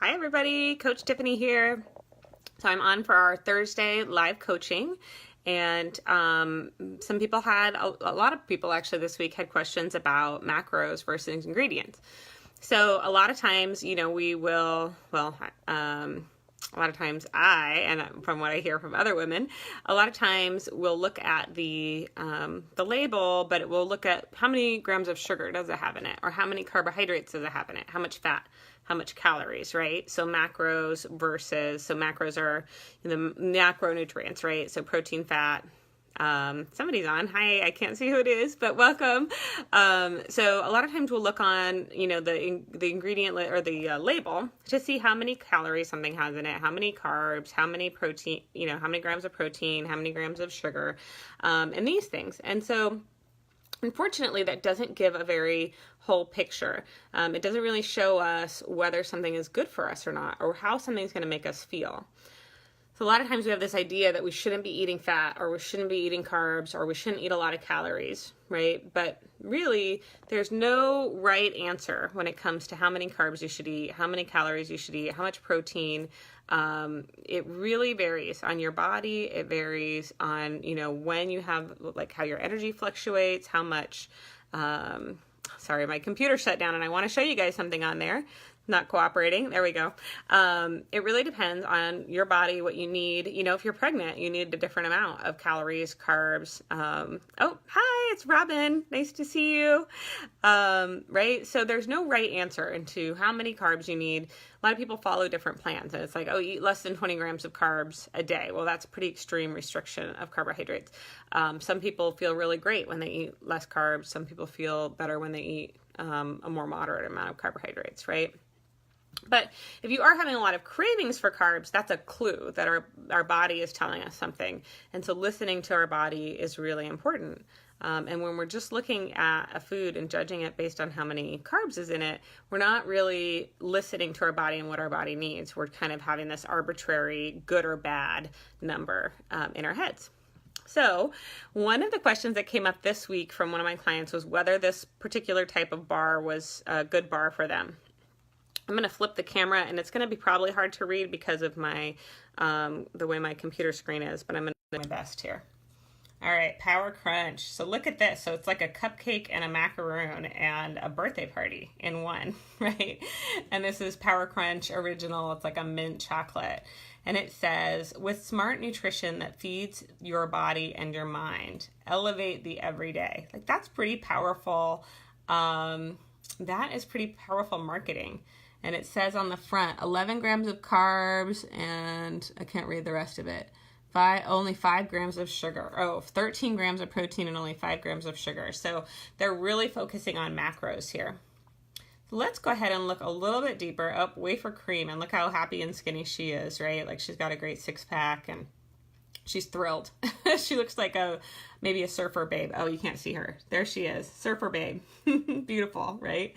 Hi everybody, Coach Tiffany here. So I'm on for our Thursday live coaching, and some people had, a lot of people actually this week had questions about macros versus ingredients. So a lot of times, we will, a lot of times and from what I hear from other women, a lot of times we'll look at the label, but it will look at how many grams of sugar does it have in it, or how many carbohydrates does it have in it, how much fat, how much calories, right? So macros are the macronutrients, right? So protein, fat. Somebody's on. Hi, I can't see who it is, but welcome. So a lot of times we'll look on, the ingredient or the label to see how many calories something has in it, how many carbs, how many protein, how many grams of protein, how many grams of sugar, and these things. And so unfortunately, that doesn't give a very whole picture. It doesn't really show us whether something is good for us or not, or how something's going to make us feel. So a lot of times we have this idea that we shouldn't be eating fat, or we shouldn't be eating carbs, or we shouldn't eat a lot of calories, right? But really, there's no right answer when it comes to how many carbs you should eat, how many calories you should eat, how much protein. It really varies on your body. It varies on, when you have, like, how your energy fluctuates, how much, sorry, my computer shut down and I want to show you guys something on there. Not cooperating. There we go. It really depends on your body, what you need. If you're pregnant, you need a different amount of calories, carbs. Oh, hi, it's Robin. Nice to see you. Right? So there's no right answer into how many carbs you need. A lot of people follow different plans, and it's like, oh, eat less than 20 grams of carbs a day. Well, that's a pretty extreme restriction of carbohydrates. Some people feel really great when they eat less carbs. Some people feel better when they eat a more moderate amount of carbohydrates, right? But if you are having a lot of cravings for carbs, that's a clue that our body is telling us something. And so listening to our body is really important. And when we're just looking at a food and judging it based on how many carbs is in it, we're not really listening to our body and what our body needs. We're kind of having this arbitrary good or bad number in our heads. So one of the questions that came up this week from one of my clients was whether this particular type of bar was a good bar for them. I'm going to flip the camera, and it's going to be probably hard to read because of my the way my computer screen is, but I'm going to do my best here. All right, Power Crunch. So look at this. So it's like a cupcake and a macaroon and a birthday party in one, right? And this is Power Crunch Original. It's like a mint chocolate. And it says, with smart nutrition that feeds your body and your mind, elevate the everyday. Like, that's pretty powerful. That is pretty powerful marketing. And it says on the front, 11 grams of carbs, and I can't read the rest of it. Only 5 grams of sugar. 13 grams of protein and only 5 grams of sugar. So they're really focusing on macros here. So let's go ahead and look a little bit deeper. Up, wafer cream, and look how happy and skinny she is, right? Like, she's got a great six-pack, and she's thrilled. She looks like maybe a surfer babe. Oh, you can't see her. There she is. Surfer babe. Beautiful, right?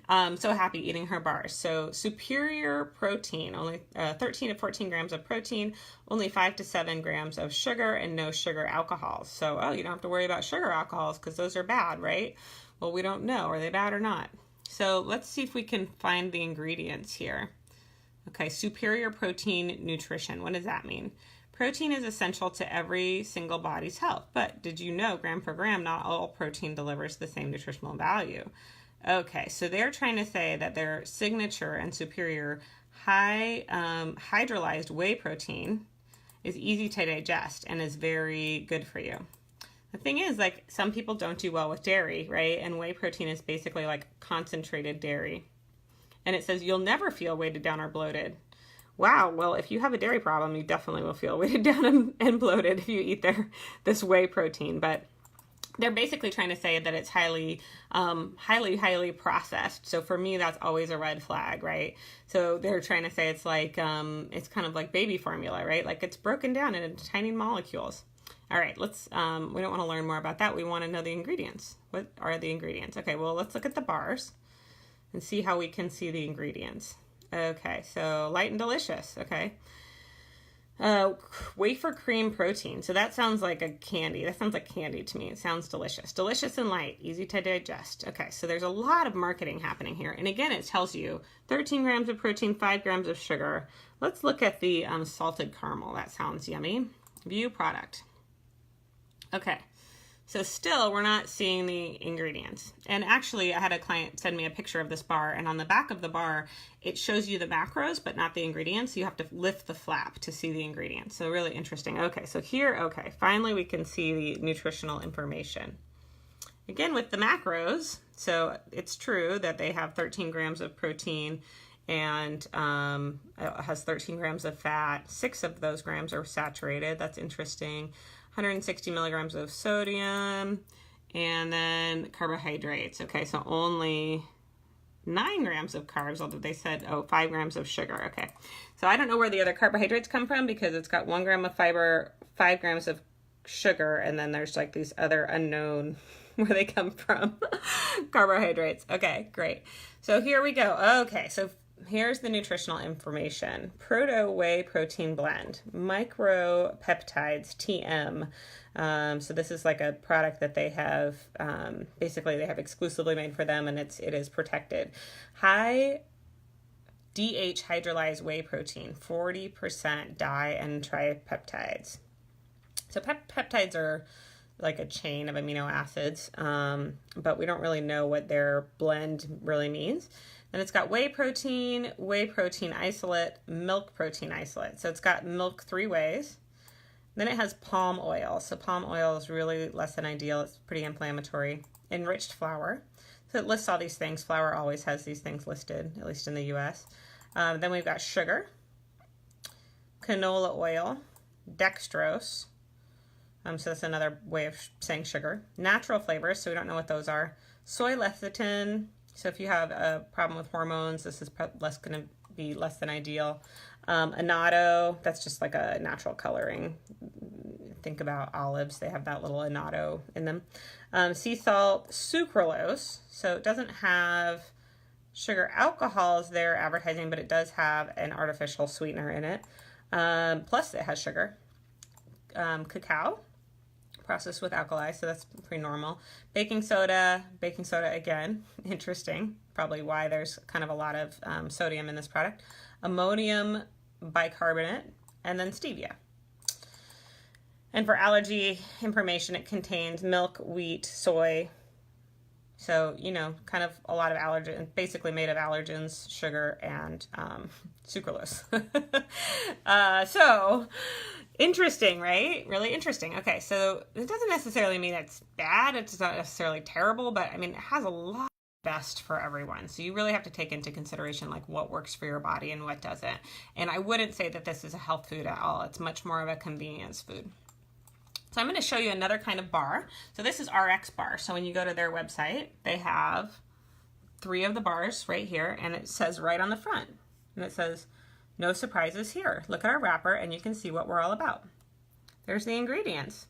So happy eating her bars. So superior protein, only 13 to 14 grams of protein, only 5 to 7 grams of sugar, and no sugar alcohols. So, you don't have to worry about sugar alcohols because those are bad, right? Well, we don't know. Are they bad or not? So let's see if we can find the ingredients here. Okay, superior protein nutrition. What does that mean? Protein is essential to every single body's health, but did you know, gram per gram, not all protein delivers the same nutritional value? Okay, so they're trying to say that their signature and superior high hydrolyzed whey protein is easy to digest and is very good for you. The thing is, like, some people don't do well with dairy, right? And whey protein is basically like concentrated dairy. And it says you'll never feel weighted down or bloated. Wow, well, if you have a dairy problem, you definitely will feel weighted down and bloated if you eat this whey protein. But they're basically trying to say that it's highly processed. So for me, that's always a red flag, right? So they're trying to say it's like, it's kind of like baby formula, right? Like, it's broken down into tiny molecules. All right, we don't want to learn more about that. We want to know the ingredients. What are the ingredients? Okay, well, let's look at the bars and see how we can see the ingredients. Okay, so light and delicious, okay. Uh, Wafer cream protein. So that sounds like a candy. That sounds like candy to me. It sounds delicious. Delicious and light, easy to digest. Okay, so there's a lot of marketing happening here. And again, it tells you 13 grams of protein, 5 grams of sugar. Let's look at the salted caramel. That sounds yummy. View product. Okay. So still, we're not seeing the ingredients. And actually, I had a client send me a picture of this bar, and on the back of the bar, it shows you the macros, but not the ingredients. You have to lift the flap to see the ingredients. So really interesting. Okay, so here, okay, finally we can see the nutritional information. Again, with the macros, so it's true that they have 13 grams of protein, and it has 13 grams of fat. 6 of those grams are saturated. That's interesting. 160 milligrams of sodium, and then carbohydrates. Okay, so only 9 grams of carbs, although they said, 5 grams of sugar. Okay, so I don't know where the other carbohydrates come from because it's got 1 gram of fiber, 5 grams of sugar, and then there's like these other unknown where they come from carbohydrates. Okay, great. So here we go. Okay, so here's the nutritional information. Proto whey protein blend, micropeptides, TM. So this is like a product that they have, basically they have exclusively made for them, and it is protected. High DH hydrolyzed whey protein, 40% di and tripeptides. So peptides are like a chain of amino acids, but we don't really know what their blend really means. And it's got whey protein isolate, milk protein isolate. So it's got milk 3 ways. Then it has palm oil. So palm oil is really less than ideal. It's pretty inflammatory. Enriched flour. So it lists all these things. Flour always has these things listed, at least in the US. Then we've got sugar, canola oil, dextrose. So that's another way of saying sugar. Natural flavors, so we don't know what those are. Soy lecithin. So if you have a problem with hormones, this is going to be less than ideal. Annatto, that's just like a natural coloring. Think about olives, they have that little annatto in them. Sea salt, sucralose, so it doesn't have sugar alcohols they're advertising, but it does have an artificial sweetener in it. Plus it has sugar. Cacao, processed with alkali, so that's pretty normal. Baking soda again, interesting, probably why there's kind of a lot of sodium in this product. Ammonium bicarbonate, and then stevia. And for allergy information, it contains milk, wheat, soy. So, kind of a lot of allergens, basically made of allergens, sugar, and sucralose. So, interesting, right? Really interesting. Okay, so it doesn't necessarily mean it's bad. It's not necessarily terrible, but I mean, it has a lot best for everyone. So you really have to take into consideration like what works for your body and what doesn't. And I wouldn't say that this is a health food at all. It's much more of a convenience food. So I'm going to show you another kind of bar. So this is RX bar. So when you go to their website, they have 3 of the bars right here, and it says right on the front, and it says, no surprises here. Look at our wrapper and you can see what we're all about. There's the ingredients.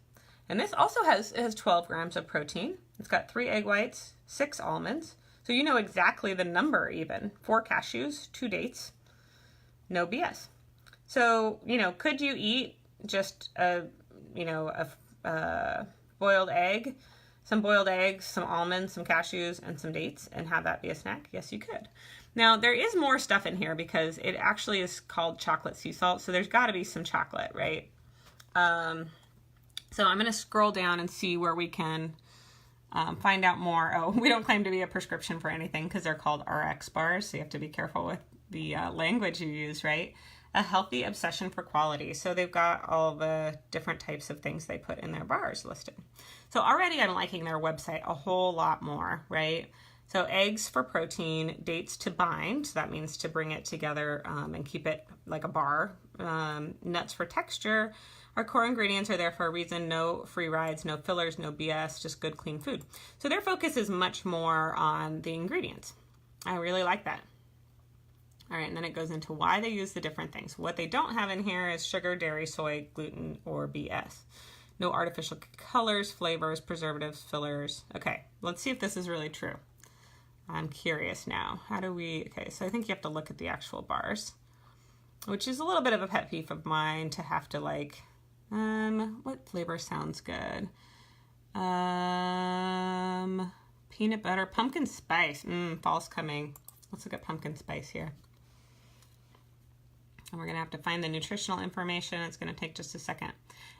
And this also has 12 grams of protein. It's got 3 egg whites, 6 almonds. So you know exactly the number even. 4 cashews, 2 dates. No BS. So, could you eat just a boiled egg, some boiled eggs, some almonds, some cashews, and some dates, and have that be a snack? Yes, you could. Now, there is more stuff in here because it actually is called chocolate sea salt, so there's got to be some chocolate, right? So I'm going to scroll down and see where we can find out more. Oh, we don't claim to be a prescription for anything because they're called RX bars, so you have to be careful with the language you use, right? A healthy obsession for quality. So they've got all the different types of things they put in their bars listed. So already I'm liking their website a whole lot more, right? So eggs for protein, dates to bind, so that means to bring it together and keep it like a bar. Nuts for texture. Our core ingredients are there for a reason. No free rides, no fillers, no BS, just good, clean food. So their focus is much more on the ingredients. I really like that. All right, and then it goes into why they use the different things. What they don't have in here is sugar, dairy, soy, gluten, or BS. No artificial colors, flavors, preservatives, fillers. Okay, let's see if this is really true. I'm curious now. Okay, so I think you have to look at the actual bars. which is a little bit of a pet peeve of mine to have to like, what flavor sounds good? Peanut butter, pumpkin spice. Fall's coming. Let's look at pumpkin spice here. And we're going to have to find the nutritional information. It's going to take just a second.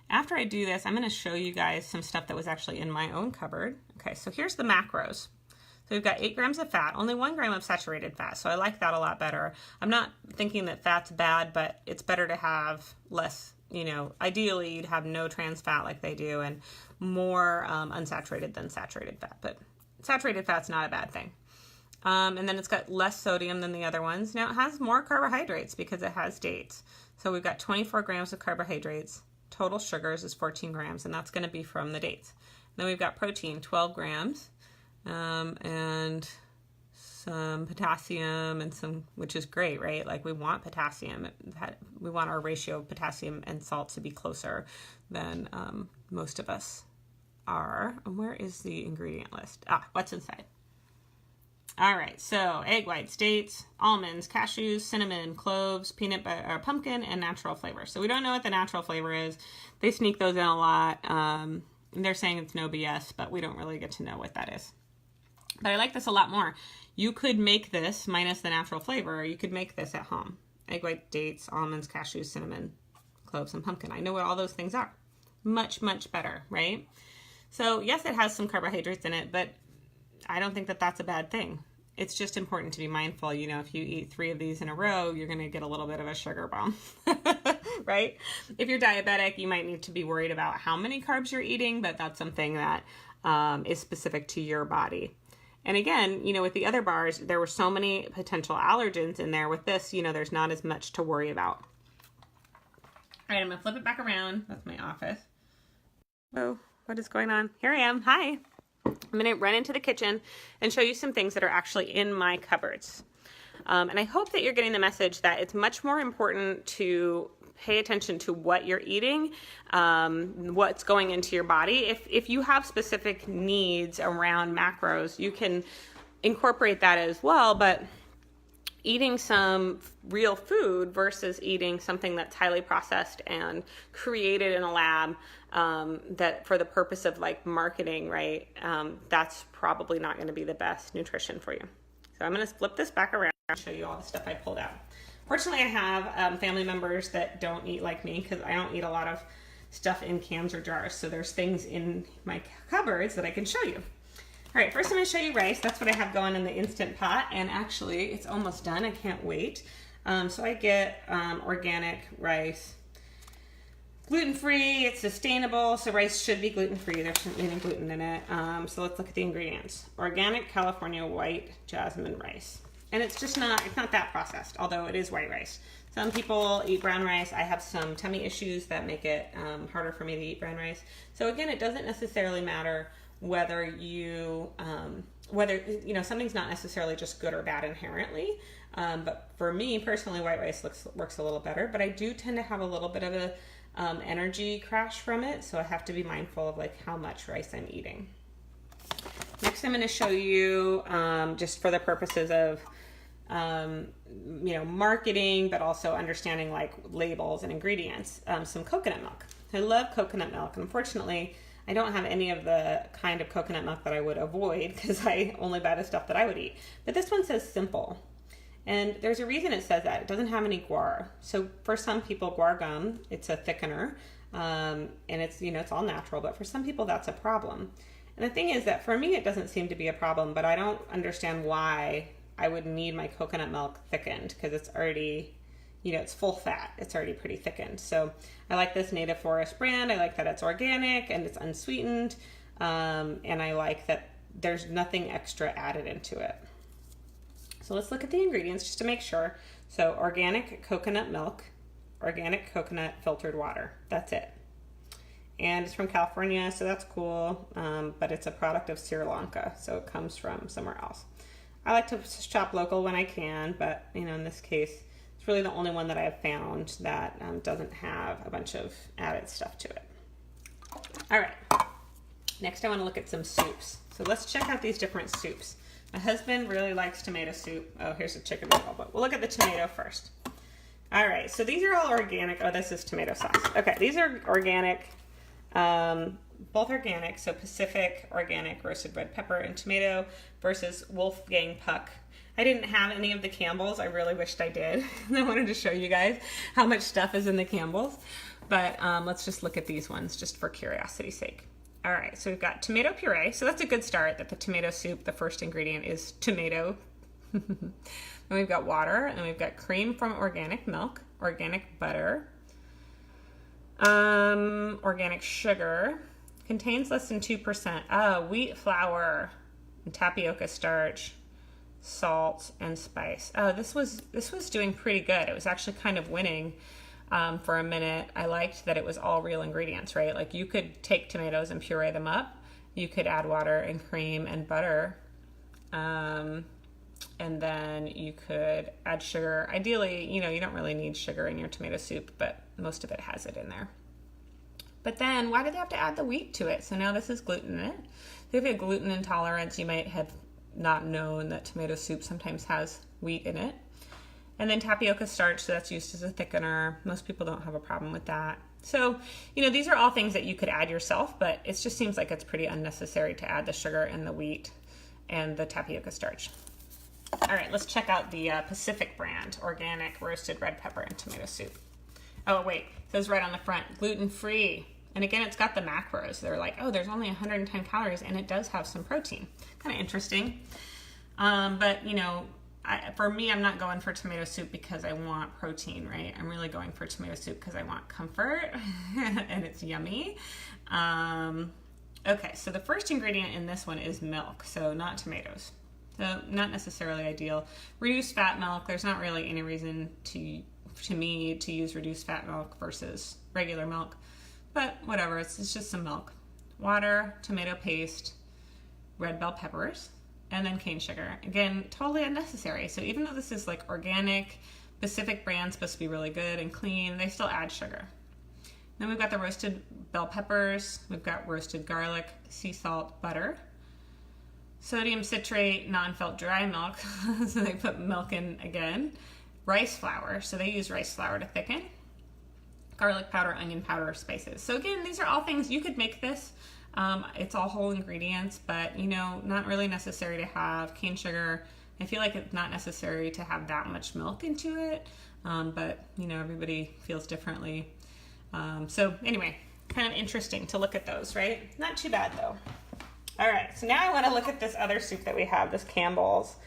After I do this, I'm going to show you guys some stuff that was actually in my own cupboard. Okay, so here's the macros. So we've got 8 grams of fat, only 1 gram of saturated fat. So I like that a lot better. I'm not thinking that fat's bad, but it's better to have less, you know, ideally you'd have no trans fat like they do and more unsaturated than saturated fat. But saturated fat's not a bad thing. And then it's got less sodium than the other ones. Now it has more carbohydrates because it has dates. So we've got 24 grams of carbohydrates. Total sugars is 14 grams, and that's going to be from the dates. Then we've got protein, 12 grams, and some potassium and some, which is great, right? Like we want potassium. We want our ratio of potassium and salt to be closer than most of us are. And where is the ingredient list? What's inside? All right, so egg whites, dates, almonds, cashews, cinnamon, cloves, peanut butter, or pumpkin, and natural flavor. So we don't know what the natural flavor is. They sneak those in a lot. They're saying it's no BS, but we don't really get to know what that is. But I like this a lot more. You could make this minus the natural flavor. You could make this at home. Egg white, dates, almonds, cashews, cinnamon, cloves, and pumpkin. I know what all those things are. Much, much better, right? So yes, it has some carbohydrates in it, but I don't think that that's a bad thing. It's just important to be mindful. You know, if you eat 3 of these in a row, you're going to get a little bit of a sugar bomb, right? If you're diabetic, you might need to be worried about how many carbs you're eating, but that's something that is specific to your body. And again, you know, with the other bars, there were so many potential allergens in there. With this, you know, there's not as much to worry about. All right, I'm going to flip it back around. That's my office. Oh, what is going on? Here I am. Hi. I'm going to run into the kitchen and show you some things that are actually in my cupboards. And I hope that you're getting the message that it's much more important to pay attention to what you're eating, what's going into your body. If you have specific needs around macros, you can incorporate that as well, but eating some real food versus eating something that's highly processed and created in a lab that for the purpose of like marketing, right? That's probably not going to be the best nutrition for you. So I'm going to flip this back around and show you all the stuff I pulled out. Fortunately, I have family members that don't eat like me because I don't eat a lot of stuff in cans or jars. So there's things in my cupboards that I can show you. All right, first I'm going to show you rice. That's what I have going in the Instant Pot, and actually it's almost done. I can't wait. So I get organic rice, gluten-free, it's sustainable, so rice should be gluten-free. There shouldn't be any gluten in it. So let's look at the ingredients. Organic California white jasmine rice. And it's just not, it's not that processed, although it is white rice. Some people eat brown rice. I have some tummy issues that make it harder for me to eat brown rice. So again, it doesn't necessarily matter whether you know, something's not necessarily just good or bad inherently. But for me personally, white rice works a little better, but I do tend to have a little bit of a energy crash from it. So I have to be mindful of like how much rice I'm eating. Next, I'm going to show you, just for the purposes of, you know, marketing, but also understanding like labels and ingredients, some coconut milk. I love coconut milk. Unfortunately, I don't have any of the kind of coconut milk that I would avoid because I only buy the stuff that I would eat. But this one says simple. And there's a reason it says that. It doesn't have any guar. So for some people, guar gum, it's a thickener. And it's, you know, it's all natural. But for some people, that's a problem. And the thing is that for me, it doesn't seem to be a problem. But I don't understand why I would need my coconut milk thickened because it's already, you know, it's full fat. It's already pretty thickened. So I like this Native Forest brand. I like that it's organic and it's unsweetened. And I like that there's nothing extra added into it. So let's look at the ingredients just to make sure. So organic coconut milk, organic coconut filtered water. That's it. And it's from California, so that's cool. But it's a product of Sri Lanka, so it comes from somewhere else. I like to shop local when I can, but you know, in this case, it's really the only one that I have found that doesn't have a bunch of added stuff to it. All right, next I want to look at some soups. So let's check out these different soups. My husband really likes tomato soup. Oh, here's a chicken noodle, but we'll look at the tomato first. All right, so these are all organic. Oh, this is tomato sauce. Okay, these are organic, both organic. So Pacific organic roasted red pepper and tomato versus Wolfgang Puck. I didn't have any of the Campbell's. I really wished I did. I wanted to show you guys how much stuff is in the Campbell's. But let's just look at these ones just for curiosity's sake. All right, so we've got tomato puree. So that's a good start that the tomato soup, the first ingredient is tomato. Then we've got water, and we've got cream from organic milk, organic butter, organic sugar, contains less than 2%. Wheat flour, and tapioca starch, salt, and spice. This was doing pretty good. It was actually kind of winning for a minute. I liked that it was all real ingredients, right? Like you could take tomatoes and puree them up. You could add water and cream and butter. And then you could add sugar. Ideally, you don't really need sugar in your tomato soup, but most of it has it in there. But then why do they have to add the wheat to it? So now this is gluten in it. If you have a gluten intolerance, you might have not known that tomato soup sometimes has wheat in it. And then tapioca starch, so that's used as a thickener. Most people don't have a problem with that. So, these are all things that you could add yourself, but it just seems like it's pretty unnecessary to add the sugar and the wheat and the tapioca starch. All right, let's check out the Pacific brand, organic roasted red pepper and tomato soup. Oh, wait, it says right on the front, gluten-free. And again, it's got the macros. They're like, there's only 110 calories, and it does have some protein. Kind of interesting. But, for me, I'm not going for tomato soup because I want protein, right? I'm really going for tomato soup because I want comfort, and it's yummy. Okay, so the first ingredient in this one is milk, so not tomatoes. So not necessarily ideal. Reduced fat milk, there's not really any reason to me to use reduced fat milk versus regular milk. But whatever, it's just some milk. Water, tomato paste, red bell peppers, and then cane sugar. Again, totally unnecessary. So even though this is like organic, Pacific brand, supposed to be really good and clean, they still add sugar. Then we've got the roasted bell peppers, we've got roasted garlic, sea salt, butter, sodium citrate, non-felt dry milk, so they put milk in again, rice flour, so they use rice flour to thicken, garlic powder, onion powder, spices. So again, these are all things you could make this. It's all whole ingredients, but not really necessary to have cane sugar. I feel like it's not necessary to have that much milk into it, but everybody feels differently. So anyway, kind of interesting to look at those, right? Not too bad though. All right, so now I want to look at this other soup that we have, this Campbell's.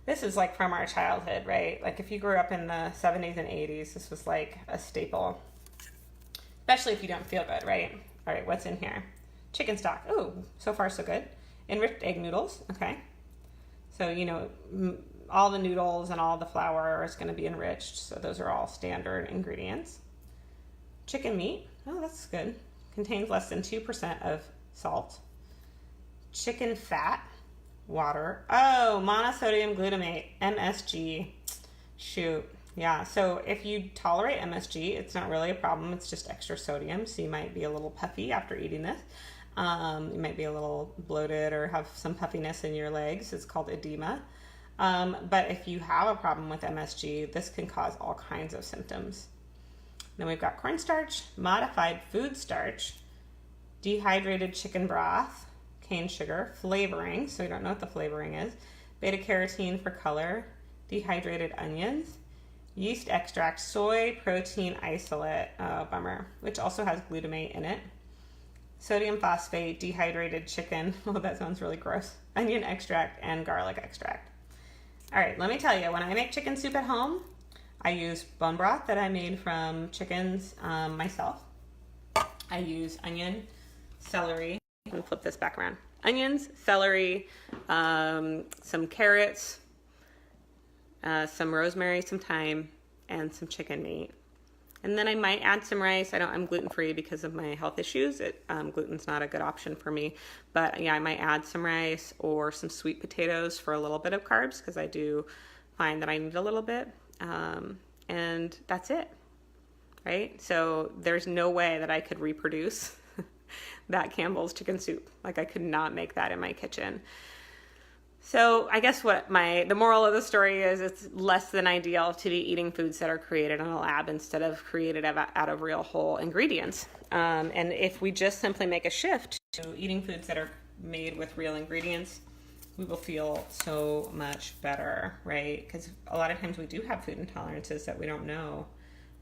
This is like from our childhood, right? Like if you grew up in the 70s and 80s, this was like a staple, especially if you don't feel good, right? All right, what's in here? Chicken stock. Ooh, so far so good. Enriched egg noodles, okay. So, all the noodles and all the flour is going to be enriched, so those are all standard ingredients. Chicken meat, oh, that's good. Contains less than 2% of salt. Chicken fat, water. Oh, monosodium glutamate, MSG. Shoot. Yeah, so if you tolerate MSG, it's not really a problem. It's just extra sodium, so you might be a little puffy after eating this. You might be a little bloated or have some puffiness in your legs. It's called edema. But if you have a problem with MSG, this can cause all kinds of symptoms. Then we've got cornstarch, modified food starch, dehydrated chicken broth, cane sugar, flavoring, so we don't know what the flavoring is, beta carotene for color, dehydrated onions, yeast extract, soy protein isolate, bummer, which also has glutamate in it, sodium phosphate, dehydrated chicken, oh, that sounds really gross, onion extract, and garlic extract. All right, let me tell you, when I make chicken soup at home, I use bone broth that I made from chickens myself. I use onion, celery. Let me flip this back around. Onions, celery, some carrots, some rosemary, some thyme, and some chicken meat. And then I might add some rice. I'm gluten-free because of my health issues. Gluten's not a good option for me. But yeah, I might add some rice or some sweet potatoes for a little bit of carbs because I do find that I need a little bit. And that's it, right? So there's no way that I could reproduce that Campbell's chicken soup. Like I could not make that in my kitchen. So I guess what the moral of the story is, it's less than ideal to be eating foods that are created in a lab instead of created out of real whole ingredients. And if we just simply make a shift to eating foods that are made with real ingredients, we will feel so much better, right? Because a lot of times we do have food intolerances that we don't know,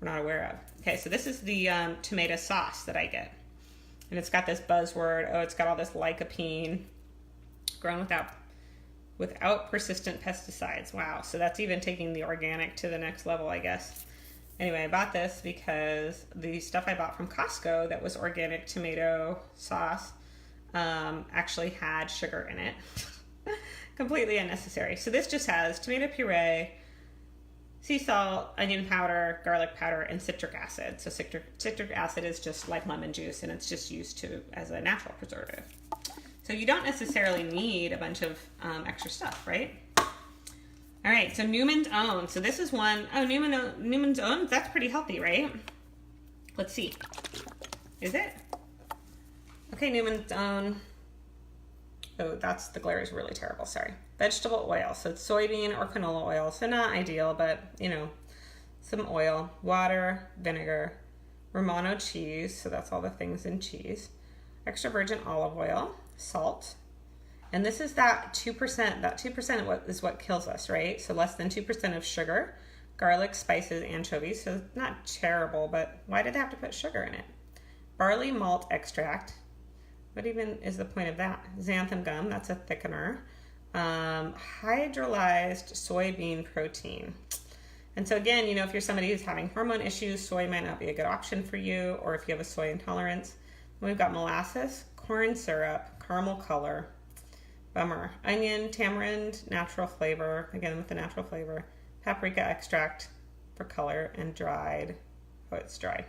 we're not aware of. Okay, so this is the tomato sauce that I get. And it's got this buzzword, it's got all this lycopene, grown without persistent pesticides. Wow, so that's even taking the organic to the next level, I guess. Anyway, I bought this because the stuff I bought from Costco that was organic tomato sauce actually had sugar in it. Completely unnecessary. So this just has tomato puree, sea salt, onion powder, garlic powder, and citric acid. So citric acid is just like lemon juice, and it's just used as a natural preservative. So you don't necessarily need a bunch of extra stuff, right? All right, so Newman's Own. So this is one, Newman's Own, that's pretty healthy, right? Let's see. Is it? Okay, Newman's Own. Oh, the glare is really terrible, sorry. Vegetable oil, so it's soybean or canola oil. So not ideal, but some oil, water, vinegar, Romano cheese, so that's all the things in cheese, extra virgin olive oil, salt, and this is that 2%. That 2% is what kills us, right? So less than 2% of sugar, garlic, spices, anchovies. So not terrible, but why did they have to put sugar in it? Barley malt extract. What even is the point of that? Xanthan gum, that's a thickener. Hydrolyzed soybean protein. And so again, if you're somebody who's having hormone issues, soy might not be a good option for you, or if you have a soy intolerance. We've got molasses, corn syrup, caramel color, bummer, onion, tamarind, natural flavor, again with the natural flavor, paprika extract for color, and dried, it's dried.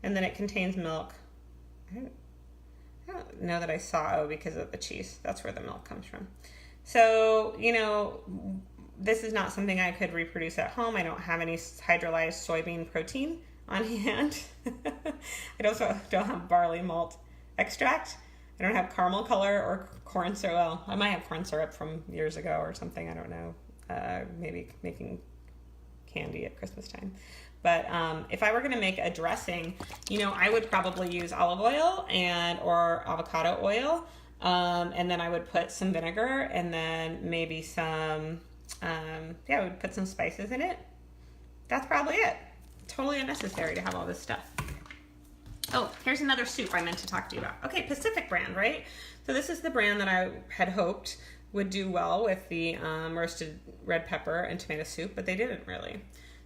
And then it contains milk. I don't know that I saw, because of the cheese. That's where the milk comes from. So, this is not something I could reproduce at home. I don't have any hydrolyzed soybean protein on hand. I also don't have barley malt extract. I don't have caramel color or corn syrup. Well, I might have corn syrup from years ago or something. I don't know. Maybe making candy at Christmas time. But if I were going to make a dressing, I would probably use olive oil or avocado oil. And then I would put some vinegar and then maybe some, I would put some spices in it. That's probably it. Totally unnecessary to have all this stuff. Oh, here's another soup I meant to talk to you about. Okay, Pacific brand, right? So this is the brand that I had hoped would do well with the roasted red pepper and tomato soup, but they didn't really.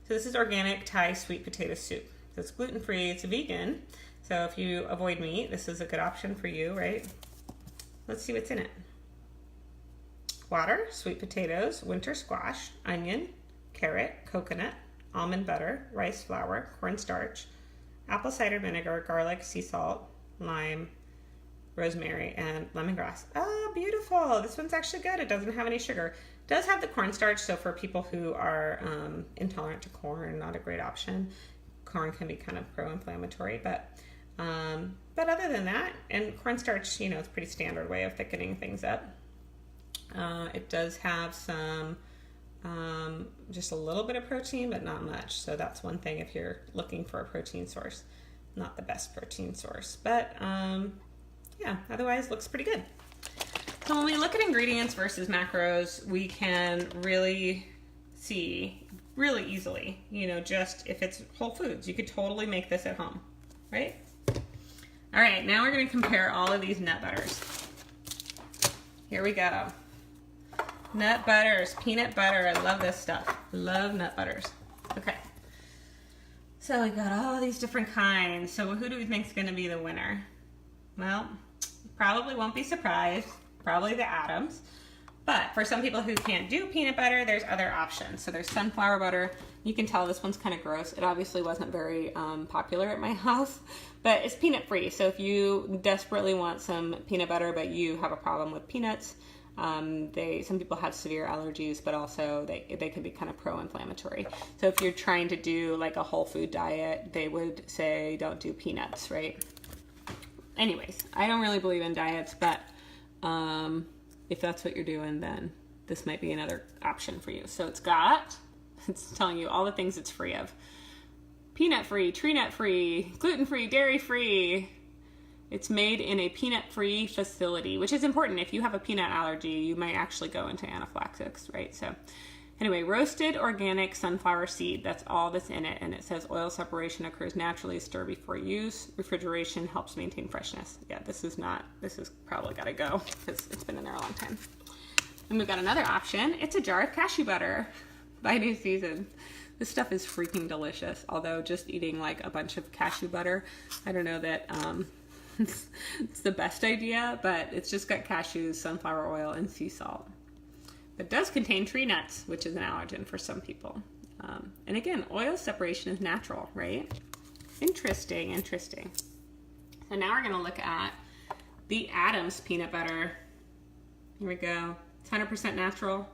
So this is organic Thai sweet potato soup. So it's gluten-free, it's vegan. So if you avoid meat, this is a good option for you, right? Let's see what's in it. Water, sweet potatoes, winter squash, onion, carrot, coconut, almond butter, rice flour, cornstarch, apple cider vinegar, garlic, sea salt, lime, rosemary, and lemongrass. Oh, beautiful. This one's actually good. It doesn't have any sugar. It does have the cornstarch, so for people who are intolerant to corn, not a great option. Corn can be kind of pro-inflammatory, but other than that, and cornstarch, it's a pretty standard way of thickening things up. It does have some, just a little bit of protein, but not much. So that's one thing if you're looking for a protein source. Not the best protein source, but otherwise looks pretty good. So when we look at ingredients versus macros, we can really see really easily, just if it's whole foods, you could totally make this at home, right? All right, now we're going to compare all of these nut butters. Here we go. Nut butters, peanut butter. I love this stuff. Love nut butters. Okay. So we got all these different kinds. So who do we think is going to be the winner? Well, probably won't be surprised. Probably the Adams. But for some people who can't do peanut butter, there's other options. So there's sunflower butter. You can tell this one's kind of gross. It obviously wasn't very popular at my house, but it's peanut free. So if you desperately want some peanut butter, but you have a problem with peanuts, some people have severe allergies, but also they can be kind of pro-inflammatory. So if you're trying to do like a whole food diet, they would say don't do peanuts, right? Anyways, I don't really believe in diets, but if that's what you're doing, then this might be another option for you. So it's telling you all the things it's free of. Peanut-free, tree nut-free, gluten-free, dairy-free. It's made in a peanut-free facility, which is important. If you have a peanut allergy, you might actually go into anaphylaxis, right? So anyway, roasted organic sunflower seed, that's all that's in it. And it says oil separation occurs naturally, stir before use. Refrigeration helps maintain freshness. Yeah, this is probably gotta go because it's been in there a long time. And we've got another option. It's a jar of cashew butter by New Season. This stuff is freaking delicious. Although just eating like a bunch of cashew butter, I don't know that it's the best idea, but it's just got cashews, sunflower oil, and sea salt. It does contain tree nuts, which is an allergen for some people. And again, oil separation is natural, right? Interesting. So now we're gonna look at the Adams peanut butter. Here we go. It's 100% natural.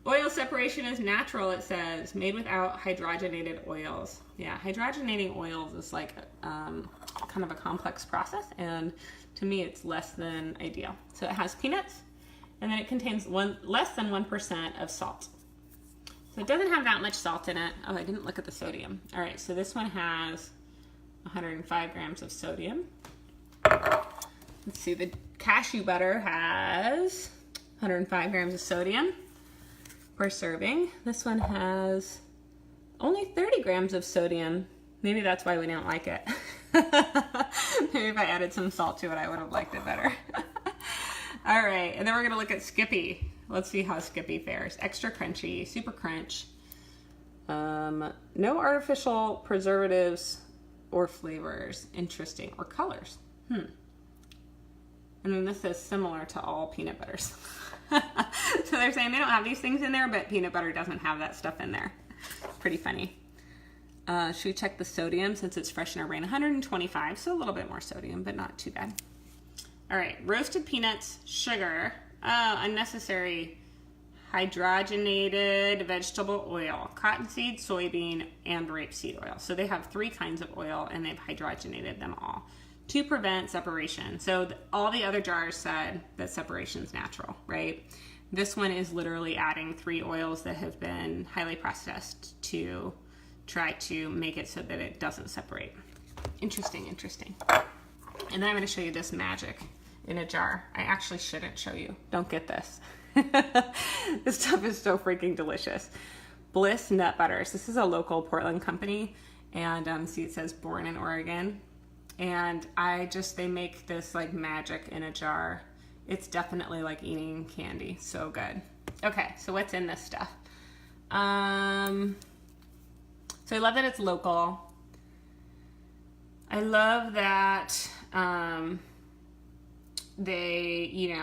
Oil separation is natural, it says, made without hydrogenated oils. Yeah, hydrogenating oils is like kind of a complex process, and to me it's less than ideal. So it has peanuts, and then it contains less than 1% of salt. So it doesn't have that much salt in it. Oh, I didn't look at the sodium. All right, so this one has 105 grams of sodium. Let's see, the cashew butter has 105 grams of sodium per serving. This one has only 30 grams of sodium. Maybe that's why we don't like it. Maybe if I added some salt to it, I would have liked it better. All right, and then we're gonna look at Skippy. Let's see how Skippy fares. Extra crunchy, super crunch. No artificial preservatives or flavors. Interesting, or colors. And then this is similar to all peanut butters. So they're saying they don't have these things in there, but peanut butter doesn't have that stuff in there. Pretty funny. Should we check the sodium since it's fresh in our brain? 125, so a little bit more sodium, but not too bad. All right, roasted peanuts, sugar, unnecessary hydrogenated vegetable oil, cottonseed, soybean, and rapeseed oil. So they have 3 kinds of oil, and they've hydrogenated them all to prevent separation. So all the other jars said that separation is natural, right? This one is literally adding 3 oils that have been highly processed to try to make it so that it doesn't separate. Interesting. And then I'm going to show you this magic in a jar. I actually shouldn't show you. Don't get this. This stuff is so freaking delicious. Bliss Nut Butters. This is a local Portland company, and see, it says born in Oregon. And they make this like magic in a jar. It's definitely like eating candy. So good. Okay, so what's in this stuff? So I love that it's local. I love that they,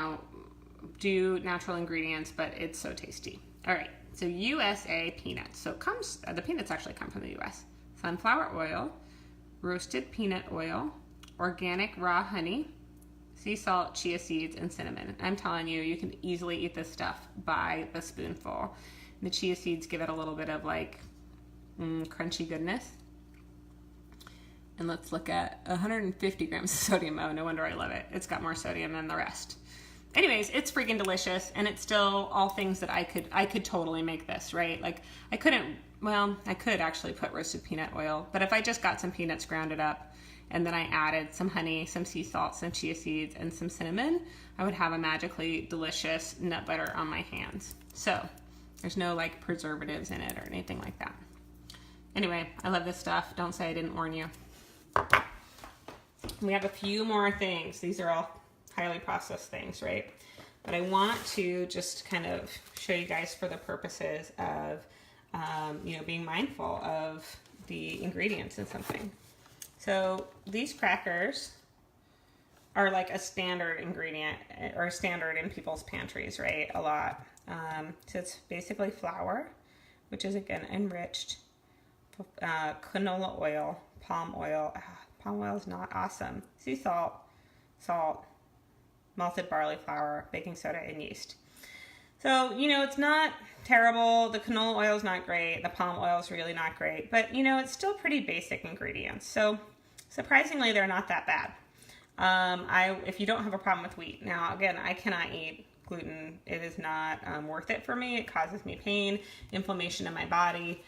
do natural ingredients, but it's so tasty. All right, so USA peanuts. So the peanuts actually come from the US. Sunflower oil, roasted peanut oil, organic raw honey, sea salt, chia seeds, and cinnamon. I'm telling you, you can easily eat this stuff by the spoonful. The chia seeds give it a little bit of like crunchy goodness. And let's look at 150 grams of sodium. Oh, no wonder I love it. It's got more sodium than the rest. Anyways, it's freaking delicious, and it's still all things that I could totally make this, right? Like I could actually put roasted peanut oil, but if I just got some peanuts grounded up and then I added some honey, some sea salt, some chia seeds, and some cinnamon, I would have a magically delicious nut butter on my hands. So there's no like preservatives in it or anything like that. Anyway, I love this stuff. Don't say I didn't warn you. We have a few more things. These are all highly processed things, right? But I want to just kind of show you guys for the purposes of, being mindful of the ingredients in something. So these crackers are like a standard ingredient or standard in people's pantries, right? A lot. So it's basically flour, which is again enriched, canola oil, palm oil. Palm oil is not awesome. Sea salt, malted barley flour, baking soda, and yeast. So, it's not terrible. The canola oil is not great. The palm oil is really not great. But, it's still pretty basic ingredients. So, surprisingly, they're not that bad. if you don't have a problem with wheat. Now, again, I cannot eat gluten. It is not worth it for me. It causes me pain, inflammation in my body.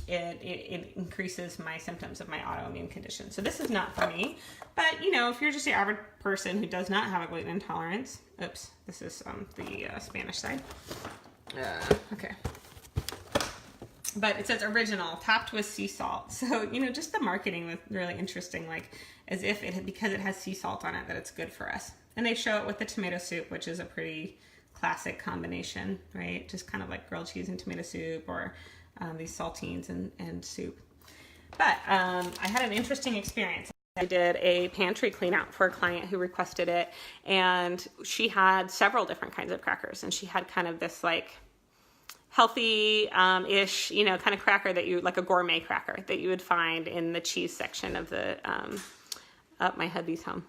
It increases my symptoms of my autoimmune condition. So this is not for me. But, you know, if you're just the average person who does not have a gluten intolerance, oops, this is the Spanish side. Okay. But it says original, topped with sea salt. So, you know, just the marketing was really interesting, like as if because it has sea salt on it, that it's good for us. And they show it with the tomato soup, which is a pretty classic combination, right? Just kind of like grilled cheese and tomato soup, or these saltines and soup. But I had an interesting experience. I did a pantry clean out for a client who requested it, and she had several different kinds of crackers, and she had kind of this like healthy-ish, you know, kind of cracker that you, like a gourmet cracker that you would find in the cheese section of the, my hubby's home.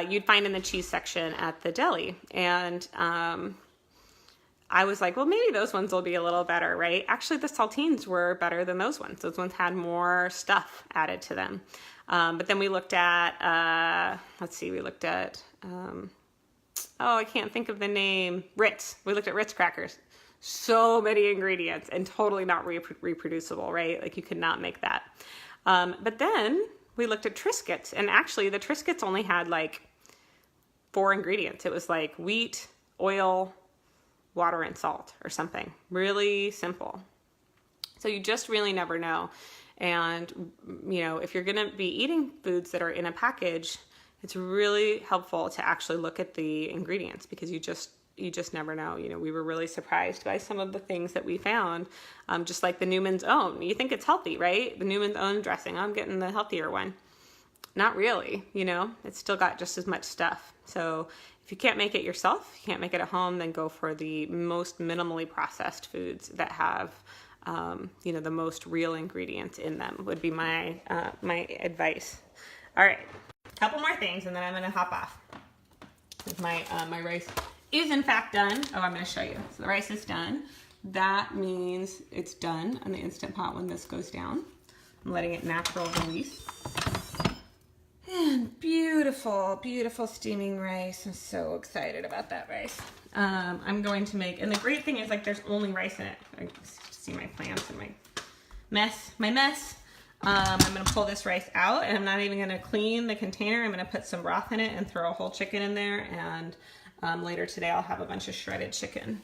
You'd find in the cheese section at the deli. And I was like, well, maybe those ones will be a little better, right? Actually, the saltines were better than those ones. Those ones had more stuff added to them. But then we looked at, we looked at, I can't think of the name, Ritz. We looked at Ritz crackers. So many ingredients and totally not reproducible, right? Like you could not make that. But then we looked at Triscuits, and actually the Triscuits only had like 4 ingredients. It was like wheat, oil, water, and salt or something. Really simple. So you just really never know. And, you know, if you're going to be eating foods that are in a package, it's really helpful to actually look at the ingredients, because you just never know. You know, we were really surprised by some of the things that we found, just like the Newman's Own. You think it's healthy, right? The Newman's Own dressing, I'm getting the healthier one. Not really, you know, it's still got just as much stuff. So if you can't make it yourself, you can't make it at home, then go for the most minimally processed foods that have, you know, the most real ingredients in them would be my advice. All right, a couple more things, and then I'm going to hop off. My rice is in fact done. Oh, I'm going to show you. So the rice is done. That means it's done on the Instant Pot when this goes down. I'm letting it natural release. And beautiful, beautiful steaming rice. I'm so excited about that rice. I'm going to make, and the great thing is like there's only rice in it. I can see my plants and my mess. I'm going to pull this rice out, and I'm not even going to clean the container. I'm going to put some broth in it and throw a whole chicken in there, and later today I'll have a bunch of shredded chicken.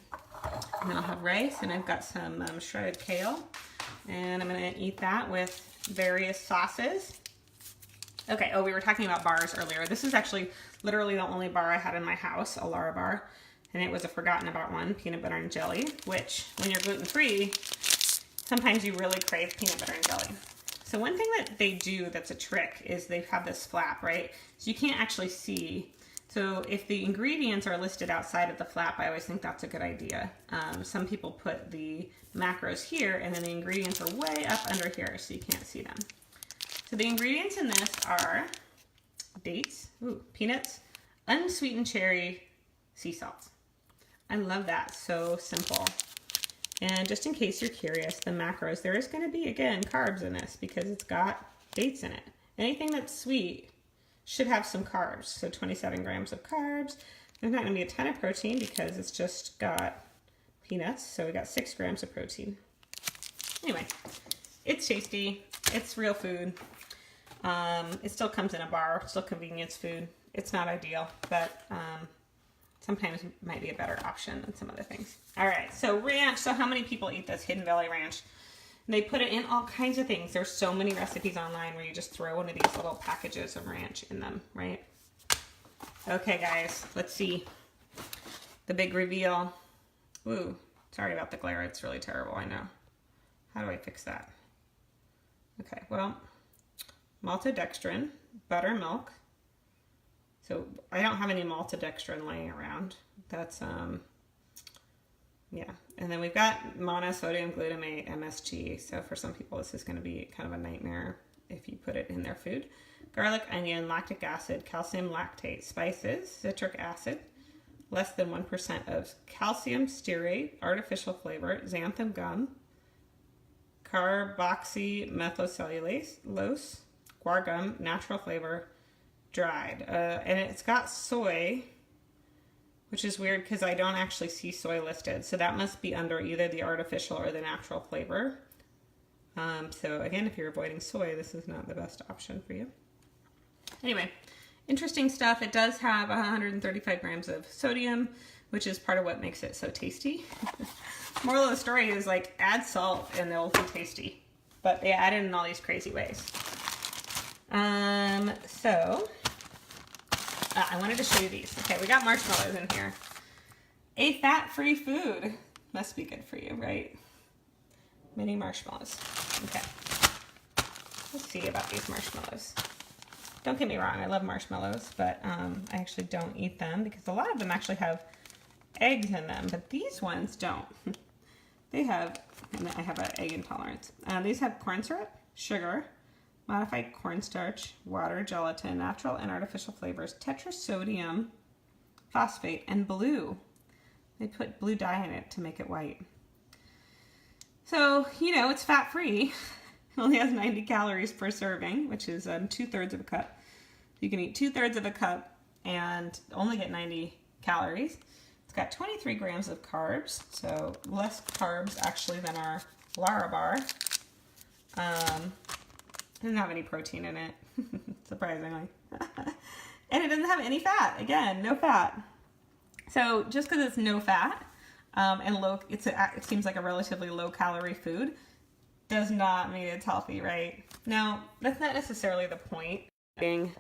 And then I'll have rice, and I've got some shredded kale, and I'm going to eat that with various sauces. Okay, we were talking about bars earlier. This is actually literally the only bar I had in my house, a Lara bar, and it was a forgotten about one, peanut butter and jelly, which when you're gluten-free, sometimes you really crave peanut butter and jelly. So one thing that they do that's a trick is they have this flap, right? So you can't actually see. So if the ingredients are listed outside of the flap, I always think that's a good idea. Some people put the macros here, and then the ingredients are way up under here, so you can't see them. So the ingredients in this are dates, peanuts, unsweetened cherry, sea salt. I love that, so simple. And just in case you're curious, the macros, there is going to be, again, carbs in this because it's got dates in it. Anything that's sweet should have some carbs. So 27 grams of carbs. There's not going to be a ton of protein because it's just got peanuts. So we got 6 grams of protein. Anyway, it's tasty. It's real food. It still comes in a bar. It's still convenience food. It's not ideal, but sometimes it might be a better option than some other things. All right, so ranch. So how many people eat this Hidden Valley Ranch? And they put it in all kinds of things. There's so many recipes online where you just throw one of these little packages of ranch in them, right? Okay, guys, let's see. The big reveal. Ooh, sorry about the glare. It's really terrible, I know. How do I fix that? Okay, well, maltodextrin, buttermilk. So I don't have any maltodextrin laying around. That's, yeah. And then we've got monosodium glutamate, MSG. So for some people, this is going to be kind of a nightmare if you put it in their food. Garlic, onion, lactic acid, calcium lactate, spices, citric acid, less than 1% of calcium stearate, artificial flavor, xanthan gum, carboxymethylcellulose, guar gum, natural flavor, dried. And it's got soy, which is weird because I don't actually see soy listed. So that must be under either the artificial or the natural flavor. So again, if you're avoiding soy, this is not the best option for you. Anyway, interesting stuff. It does have 135 grams of sodium, which is part of what makes it so tasty. Moral of the story is, like, add salt and they'll be tasty. But they add it in all these crazy ways. I wanted to show you these. Okay, we got marshmallows in here. A fat-free food. Must be good for you, right? Mini marshmallows. Okay. Let's see about these marshmallows. Don't get me wrong, I love marshmallows, but I actually don't eat them because a lot of them actually have eggs in them, but these ones don't. They have, and I have an egg intolerance. These have corn syrup, sugar, modified cornstarch, water, gelatin, natural and artificial flavors, tetrasodium phosphate, and blue. They put blue dye in it to make it white. So, you know, it's fat-free. It only has 90 calories per serving, which is 2/3 of a cup. You can eat 2/3 of a cup and only get 90 calories. It's got 23 grams of carbs, so less carbs actually than our Larabar. Doesn't have any protein in it, surprisingly. And it doesn't have any fat. Again, no fat. So just because it's no fat and low, it seems like a relatively low calorie food, does not mean it's healthy, right? Now, that's not necessarily the point of eating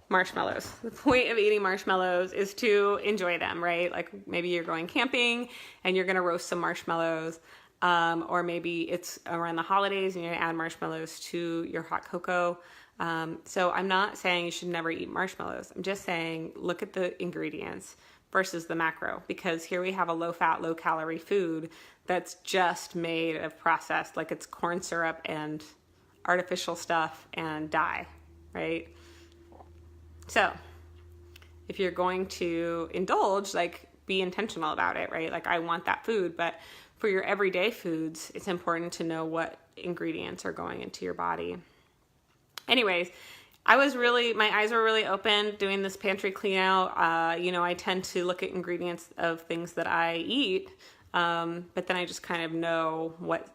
marshmallows. The point of eating marshmallows is to enjoy them, right? Like maybe you're going camping and you're gonna roast some marshmallows, or maybe it's around the holidays and you're gonna add marshmallows to your hot cocoa. So I'm not saying you should never eat marshmallows. I'm just saying look at the ingredients versus the macro, because here we have a low fat, low calorie food that's just made of processed, like it's corn syrup and artificial stuff and dye, right? So if you're going to indulge, like be intentional about it, right? Like I want that food, but for your everyday foods, it's important to know what ingredients are going into your body. Anyways, my eyes were really open doing this pantry clean out. You know, I tend to look at ingredients of things that I eat, but then I just kind of know what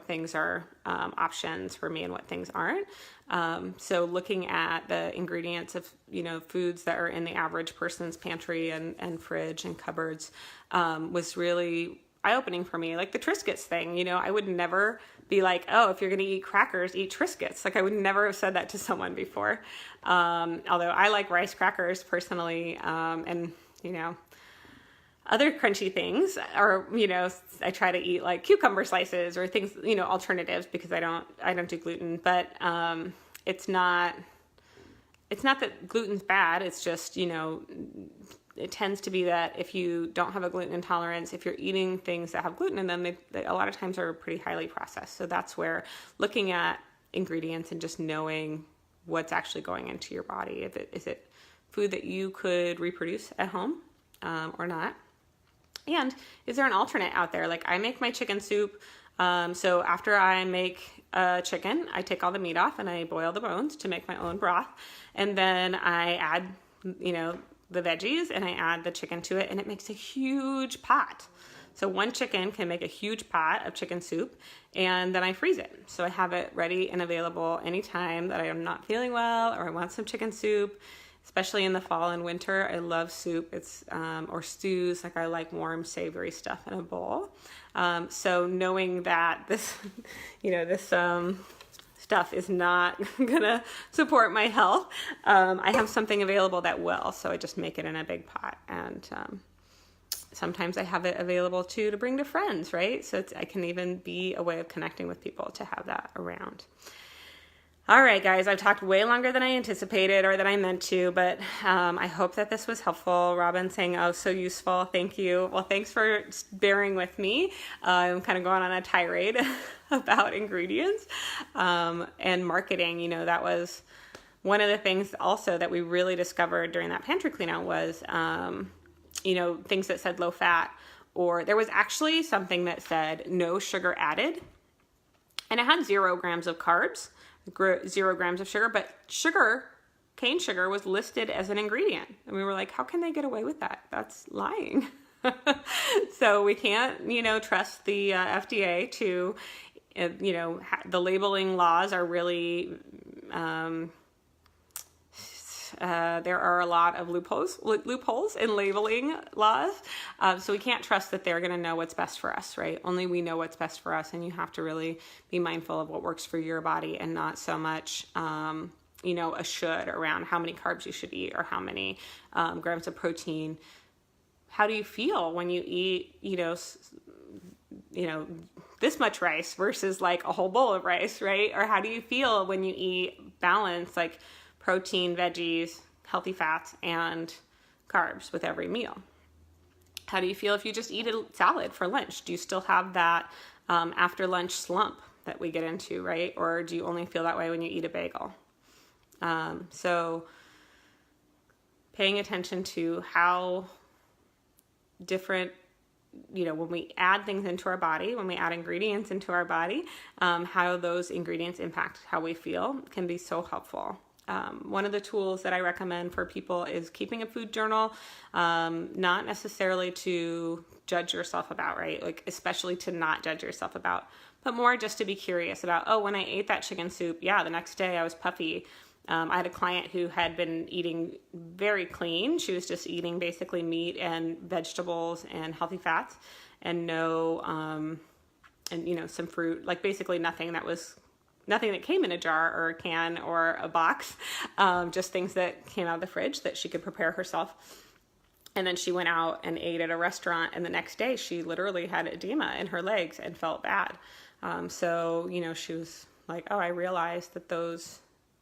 things are options for me and what things aren't. So looking at the ingredients of, foods that are in the average person's pantry and fridge and cupboards was really eye-opening for me. Like the Triscuits thing, I would never be like, oh, if you're going to eat crackers, eat Triscuits. Like I would never have said that to someone before. Although I like rice crackers personally, and, other crunchy things, or, I try to eat like cucumber slices or things, alternatives, because I don't do gluten, but, it's not that gluten's bad. It's just, it tends to be that if you don't have a gluten intolerance, if you're eating things that have gluten in them, they a lot of times are pretty highly processed. So that's where looking at ingredients and just knowing what's actually going into your body. Is it food that you could reproduce at home or not? And is there an alternate out there? Like I make my chicken soup. So after I make chicken, I take all the meat off and I boil the bones to make my own broth. And then I add, the veggies and I add the chicken to it, and it makes a huge pot. So one chicken can make a huge pot of chicken soup, and then I freeze it. So I have it ready and available anytime that I am not feeling well or I want some chicken soup, especially in the fall and winter. I love soup. It's, or stews. Like I like warm, savory stuff in a bowl. So knowing that this, this, stuff is not gonna support my health, I have something available that will, so I just make it in a big pot, and sometimes I have it available too to bring to friends, right? So I can even be a way of connecting with people to have that around. All right, guys, I've talked way longer than I anticipated or that I meant to, but I hope that this was helpful. Robin saying, oh, so useful. Thank you. Well, thanks for bearing with me. I'm kind of going on a tirade about ingredients and marketing. That was one of the things also that we really discovered during that pantry clean out was, things that said low fat, or there was actually something that said no sugar added, and it had 0 grams of carbs, 0 grams of sugar, but sugar cane sugar was listed as an ingredient. And we were like, how can they get away with that? That's lying. So we can't, trust the FDA to, the labeling laws are really, there are a lot of loopholes in labeling laws. So we can't trust that they're going to know what's best for us, right? Only we know what's best for us. And you have to really be mindful of what works for your body and not so much, a should around how many carbs you should eat or how many grams of protein. How do you feel when you eat, this much rice versus like a whole bowl of rice, right? Or how do you feel when you eat balanced, like protein, veggies, healthy fats, and carbs with every meal? How do you feel if you just eat a salad for lunch? Do you still have that after lunch slump that we get into, right? Or do you only feel that way when you eat a bagel? So paying attention to how different, when we add things into our body, when we add ingredients into our body, how those ingredients impact how we feel can be so helpful. One of the tools that I recommend for people is keeping a food journal, not necessarily to judge yourself about, right? Like, especially to not judge yourself about, but more just to be curious about, oh, when I ate that chicken soup, yeah, the next day I was puffy. I had a client who had been eating very clean. She was just eating basically meat and vegetables and healthy fats and some fruit, like basically nothing that came in a jar or a can or a box, just things that came out of the fridge that she could prepare herself. And then she went out and ate at a restaurant, and the next day she literally had edema in her legs and felt bad. So she was like, oh, I realized that those,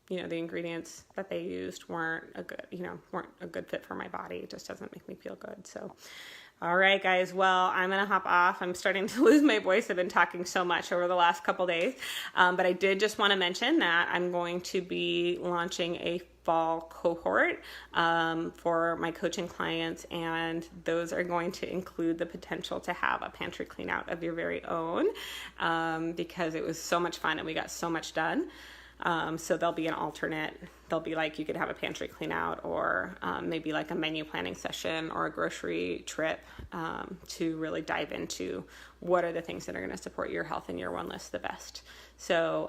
the ingredients that they used weren't a good fit for my body. It just doesn't make me feel good. So, all right, guys. Well, I'm going to hop off. I'm starting to lose my voice. I've been talking so much over the last couple days. But I did just want to mention that I'm going to be launching a fall cohort for my coaching clients, and those are going to include the potential to have a pantry clean out of your very own, because it was so much fun and we got so much done. So there'll be an alternate. There'll be like, you could have a pantry clean out, or maybe like a menu planning session or a grocery trip to really dive into what are the things that are going to support your health and your wellness the best. So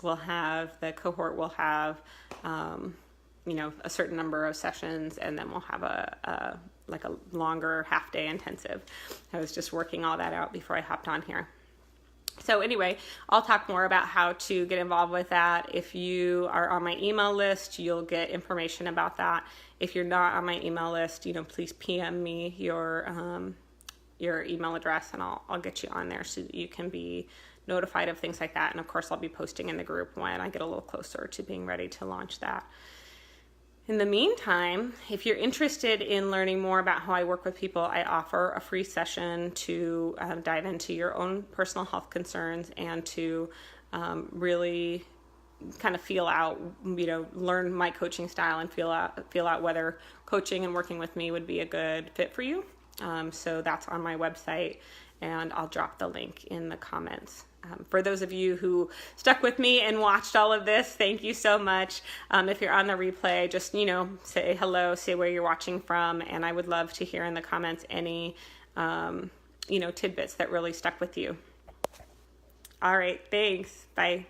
the cohort will have, a certain number of sessions, and then we'll have a longer half day intensive. I was just working all that out before I hopped on here. So anyway, I'll talk more about how to get involved with that. If you are on my email list, you'll get information about that. If you're not on my email list, please PM me your email address, and I'll get you on there so that you can be notified of things like that. And of course, I'll be posting in the group when I get a little closer to being ready to launch that. In the meantime, if you're interested in learning more about how I work with people, I offer a free session to dive into your own personal health concerns and to really kind of feel out, learn my coaching style and feel out whether coaching and working with me would be a good fit for you. So that's on my website, and I'll drop the link in the comments. For those of you who stuck with me and watched all of this, thank you so much. If you're on the replay, just, say hello, say where you're watching from, and I would love to hear in the comments any, tidbits that really stuck with you. All right, thanks. Bye.